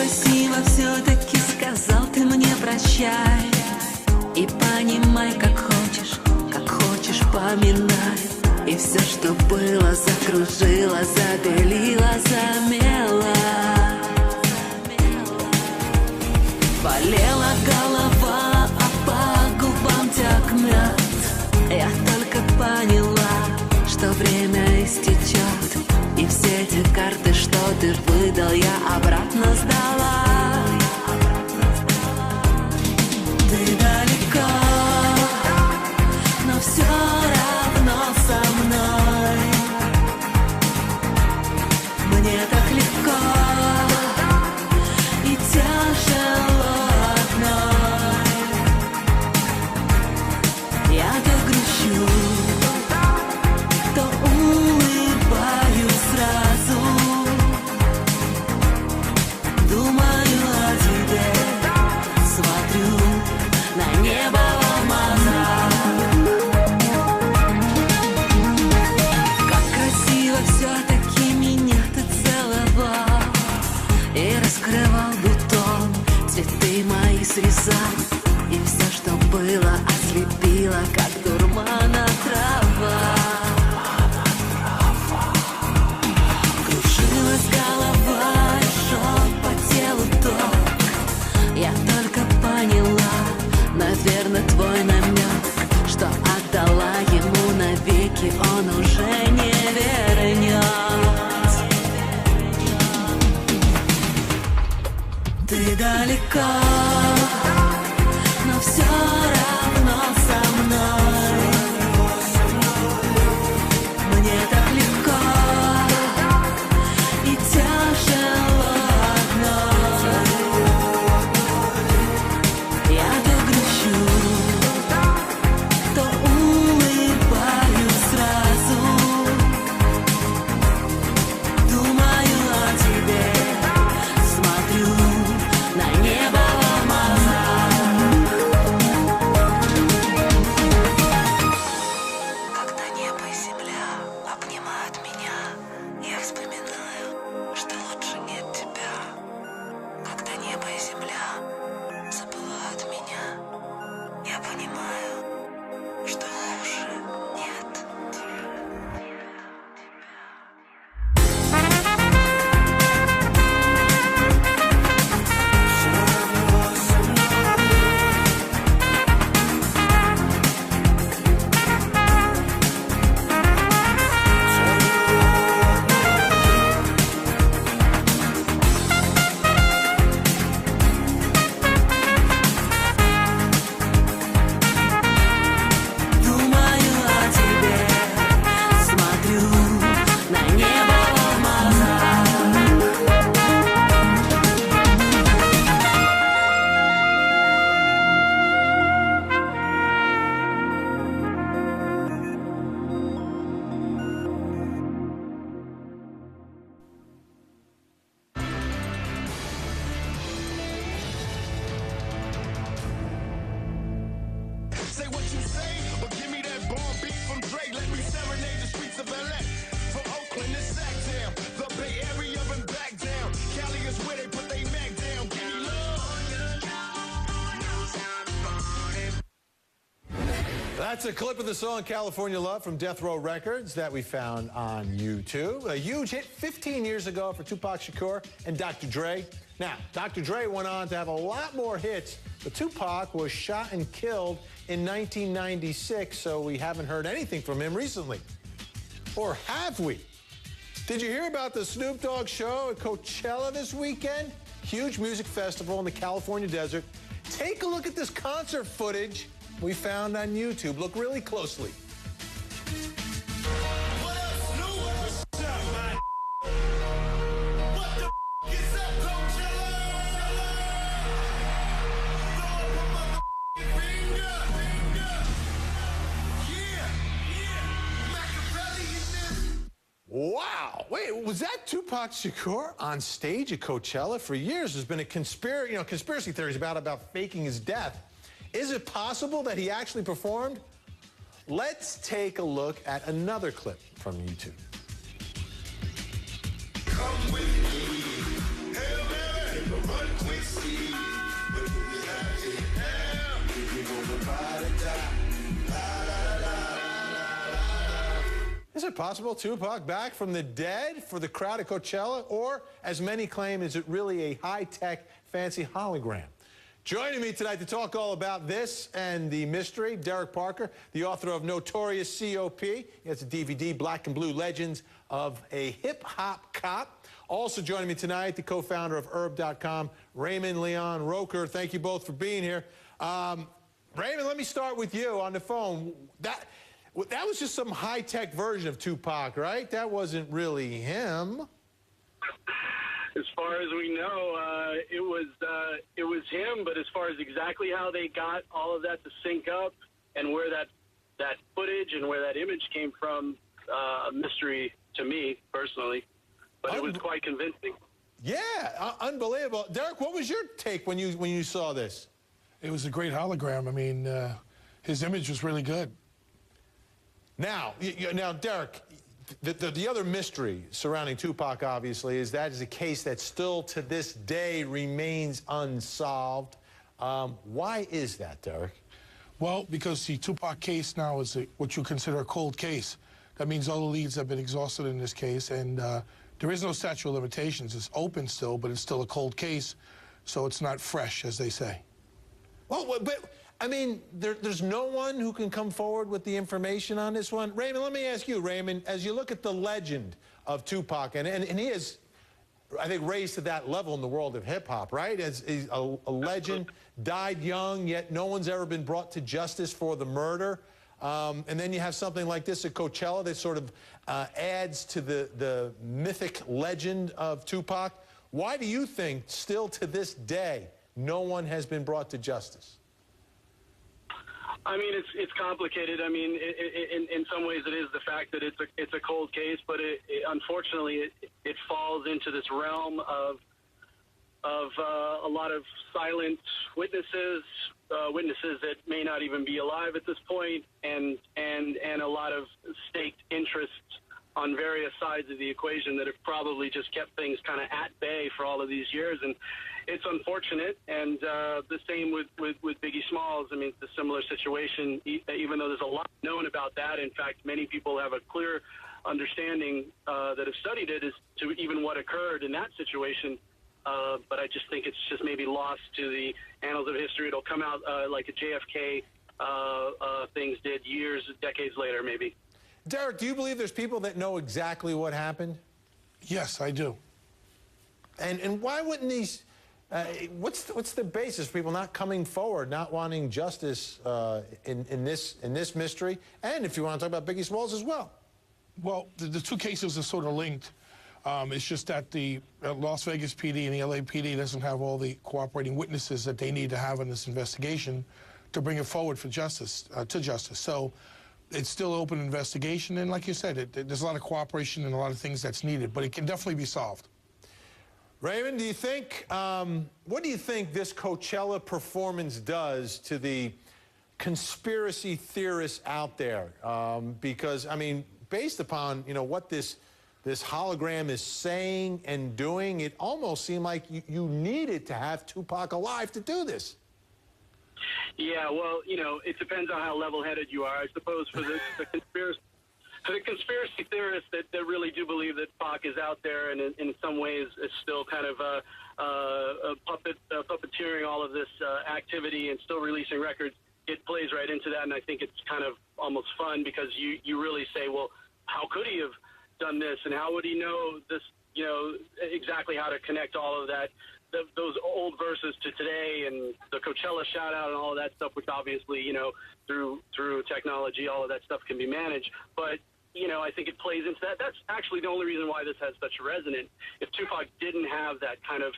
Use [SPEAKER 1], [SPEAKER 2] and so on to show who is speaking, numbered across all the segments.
[SPEAKER 1] красиво все-таки сказал ты мне прощай. И понимай, как хочешь поминай. И все, что было, закружило, забелило, замело. Болела голова, а по губам тек мед. Я только поняла, что время истечет. И все эти карты, что ты выдал, я обратно сдала. Ты далеко, но все равно со мной. Мне так легко и тяжело одной. Я то грущу, то улыбаюсь сразу. Думаю о тебе, смотрю на небо алмазах. Как красиво все-таки меня ты целовал и раскрывал бутон, цветы мои срезал. И все, что было, ослепило, как дурмана трава. Кружилась голова, и шел по телу ток. Я только поняла, наверное, твой намек, что отдала ему навеки, он уже не вернет. Ты далеко, но все равно со мной. Мне так легко и тяжело одной. Я то грущу, то улыбаюсь сразу. Думаю о тебе, смотрю на небо алмазах. Когда небо и земля обнимают меня, я вспоминаю, что лучше нет тебя. Когда небо и земля забывают меня, я понимаю, что лучше нет тебя. Думаю о тебе, смотрю на небо алмазах.
[SPEAKER 2] Say what you say, or give me that bomb beat from Dre. Let me serenade the streets of LA. From Oakland to Sacktown, the Bay Area and back down. Cali is where they put they Mac down. Give me love.
[SPEAKER 3] That's a clip of the song California Love from Death Row Records that we found on YouTube. A huge hit 15 years ago for Tupac Shakur and Dr. Dre. Now, Dr. Dre went on to have a lot more hits, but Tupac was shot and killed in 1996, so we haven't heard anything from him recently. Or have we? Did you hear about the Snoop Dogg show at Coachella this weekend? Huge music festival in the California desert. Take a look at this concert footage we found on YouTube. Look really closely. Wow! Wait, was that Tupac Shakur on stage at Coachella? For years, there's been a conspiracy theories about faking his death. Is it possible that he actually performed? Let's take a look at another clip from YouTube.
[SPEAKER 2] Come with me. Hail Mary,
[SPEAKER 3] Is it possible Tupac back from the dead for the crowd at Coachella? Or, as many claim, is it really a high-tech, fancy hologram? Joining me tonight to talk all about this and the mystery, Derek Parker, the author of Notorious C.O.P. He has a DVD, Black and Blue Legends of a Hip-Hop Cop. Also joining me tonight, the co-founder of Herb.com, Raymond Leon Roker. Thank you both for being here. Raymond, let me start with you on the phone. That was just some high-tech version of Tupac, right? That wasn't really him.
[SPEAKER 4] As far as we know, it was him. But as far as exactly how they got all of that to sync up and where that footage and where that image came from, a mystery to me personally. But it was quite convincing.
[SPEAKER 3] Yeah, unbelievable. Derek, what was your take when you saw this?
[SPEAKER 5] It was a great hologram. I mean, his image was really good.
[SPEAKER 3] Now, Derek, the other mystery surrounding Tupac, obviously, is that is a case that still to this day remains unsolved. Why is that, Derek?
[SPEAKER 5] Well, because the Tupac case now is what you consider a cold case. That means all the leads have been exhausted in this case, and there is no statute of limitations. It's open still, but it's still a cold case, so it's not fresh, as they say.
[SPEAKER 3] Well, but I mean, there's no one who can come forward with the information on this one. Raymond, let me ask you, Raymond, as you look at the legend of Tupac, and he is, I think, raised to that level in the world of hip-hop, right? As he's a legend, died young, yet no one's ever been brought to justice for the murder. And then you have something like this at Coachella that sort of adds to the mythic legend of Tupac. Why do you think, still to this day, no one has been brought to justice?
[SPEAKER 4] I mean, it's complicated. I mean, in some ways, it is the fact that it's a cold case, but unfortunately, it falls into this realm of a lot of silent witnesses, witnesses that may not even be alive at this point, and a lot of staked interests on various sides of the equation that have probably just kept things kind of at bay for all of these years. And it's unfortunate, and the same with Biggie Smalls. I mean, it's a similar situation, even though there's a lot known about that. In fact, many people have a clear understanding that have studied it as to even what occurred in that situation. But I just think it's just maybe lost to the annals of history. It'll come out like a JFK things did decades later, maybe.
[SPEAKER 3] Derek, do you believe there's people that know exactly what happened?
[SPEAKER 5] Yes, I do.
[SPEAKER 3] And why wouldn't these... what's the basis for people not coming forward, not wanting justice in this mystery? And if you want to talk about Biggie Smalls as well.
[SPEAKER 5] Well, the two cases are sort of linked. It's just that the Las Vegas PD and the LAPD doesn't have all the cooperating witnesses that they need to have in this investigation to bring it forward for justice, So it's still an open investigation, and like you said, there's a lot of cooperation and a lot of things that's needed, but it can definitely be solved.
[SPEAKER 3] Raymond, do you think, what do you think this Coachella performance does to the conspiracy theorists out there? Because, I mean, based upon, what this hologram is saying and doing, it almost seemed like you needed to have Tupac alive to do this.
[SPEAKER 4] Yeah, well, it depends on how level-headed you are. I suppose for the conspiracy theorists that really do believe that Pac is out there and in some ways is still kind of puppeteering all of this activity and still releasing records, it plays right into that, and I think it's kind of almost fun because you really say, well, how could he have done this, and how would he know this, exactly how to connect all of that, those old verses to today, and the Coachella shout-out and all of that stuff, which obviously, through technology, all of that stuff can be managed. But, I think it plays into that. That's actually the only reason why this has such resonance. If Tupac didn't have that kind of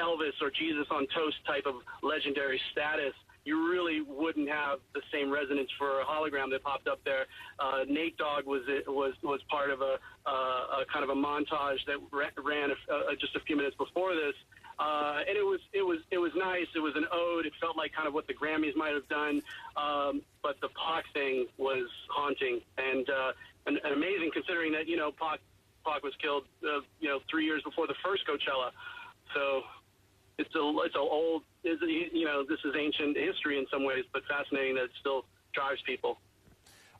[SPEAKER 4] Elvis or Jesus on Toast type of legendary status, you really wouldn't have the same resonance for a hologram that popped up there. Nate Dogg was part of a kind of a montage that ran just a few minutes before this, and it was nice. It was an ode. It felt like kind of what the Grammys might have done, but the Pac thing was haunting and amazing, considering that Pac was killed 3 years before the first Coachella. So it's a old, you know, this is ancient history in some ways, but fascinating that it still drives people.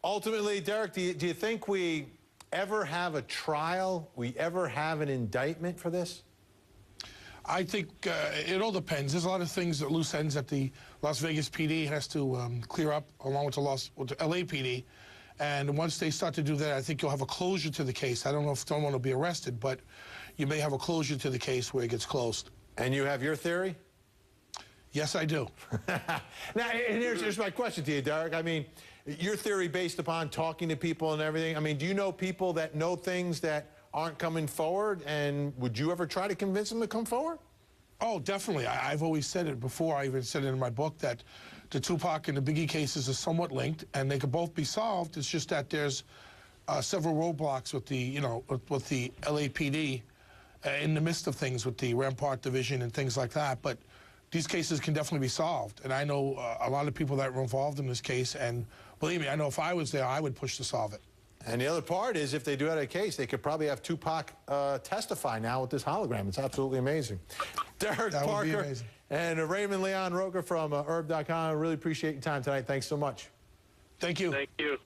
[SPEAKER 3] Ultimately, Derek, do you think we ever have a trial? We ever have an indictment for this?
[SPEAKER 5] I think it all depends. There's a lot of things that loose ends that the Las Vegas PD has to clear up, along with the LAPD. And once they start to do that, I think you'll have a closure to the case. I don't know if someone will be arrested, but you may have a closure to the case where it gets closed.
[SPEAKER 3] And you have your theory?
[SPEAKER 5] Yes, I do.
[SPEAKER 3] Now, and here's my question to you, Derek. I mean, your theory based upon talking to people and everything. I mean, do you know people that know things that aren't coming forward, and would you ever try to convince them to come forward?
[SPEAKER 5] Oh, definitely. I've always said it before. I even said it in my book that the Tupac and the Biggie cases are somewhat linked, and they could both be solved. It's just that there's several roadblocks with the, you know, with the LAPD in the midst of things with the Rampart Division and things like that. But these cases can definitely be solved, and I know a lot of people that were involved in this case, and believe me, I know if I was there, I would push to solve it.
[SPEAKER 3] And the other part is, if they do have a case, they could probably have Tupac testify now with this hologram. It's absolutely amazing. Derek Parker and Raymond Leon Roker from herb.com. I really appreciate your time tonight. Thanks so much.
[SPEAKER 5] Thank you.
[SPEAKER 4] Thank you.